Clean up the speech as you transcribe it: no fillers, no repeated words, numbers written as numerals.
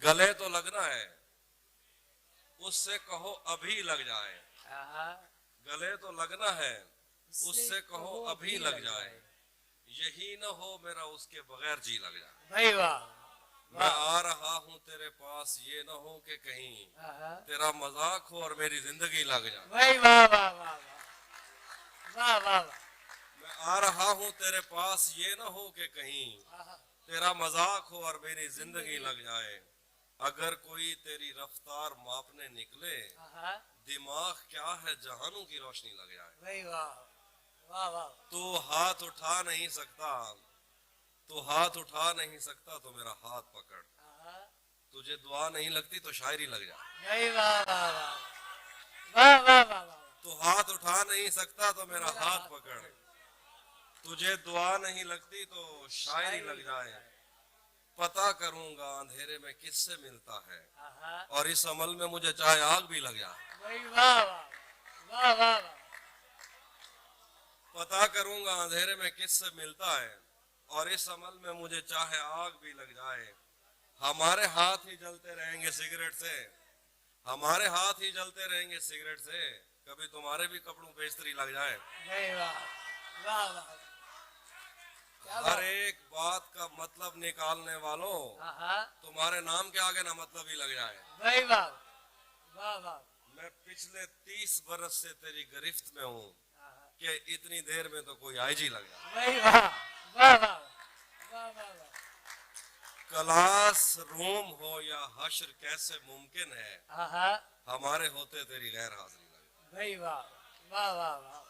गले तो लगना है, उससे कहो अभी लग जाए। गले तो लगना है, उससे कहो अभी लग जाए। यही न हो मेरा उसके बगैर जी लग जाए। भाई वाह। मैं आ रहा हूँ तेरे पास, ये न हो कि कहीं तेरा मजाक हो और मेरी जिंदगी लग जाए। भाई वाह वाह वाह वाह वाह वाह। मैं आ रहा हूँ तेरे पास, ये न हो कि कहीं तेरा मजाक हो और मेरी जिंदगी लग जाए। अगर कोई तेरी रफ्तार मापने निकले, दिमाग क्या है जहानों की रोशनी लग जाए। भाई वाह वाह वाह। तू हाथ उठा नहीं सकता, तू हाथ उठा नहीं सकता तो मेरा हाथ पकड़। तुझे दुआ नहीं लगती तो शायरी लग जाए। भाई वाह वाह वाह वाह वाह वाह वाह। तू हाथ उठा नहीं सकता तो मेरा हाथ पकड़। तुझे दुआ नहीं लगती तो शायरी लग जाए। पता करूंगा अंधेरे में किससे मिलता है, और इस अमल में मुझे चाहे आग भी लग जाए। भाई वाह वाह वाह वाह। पता करूंगा अंधेरे में किससे मिलता है, और इस अमल में मुझे चाहे आग भी लग जाए। हमारे हाथ ही जलते रहेंगे सिगरेट से, हमारे हाथ ही जलते रहेंगे सिगरेट से। कभी तुम्हारे भी कपड़ों पे इस्त्री लग जाए। भाई वाह वाह वाह। हर एक बात का मतलब निकालने वालों, तुम्हारे नाम के आगे ना मतलब ही लग जाए। भाई वाह वाह वाह। मैं पिछले 30 बरस से तेरी गिरफ्त में हूँ कि इतनी देर में तो कोई आईजी लग जाए। भाई वाह वाह वाह वाह वाह वाह। क्लास रूम हो या हश्र कैसे मुमकिन है, हमारे होते तेरी गैर हाजिरी लगे। भाई वाह वाह वाह वाह।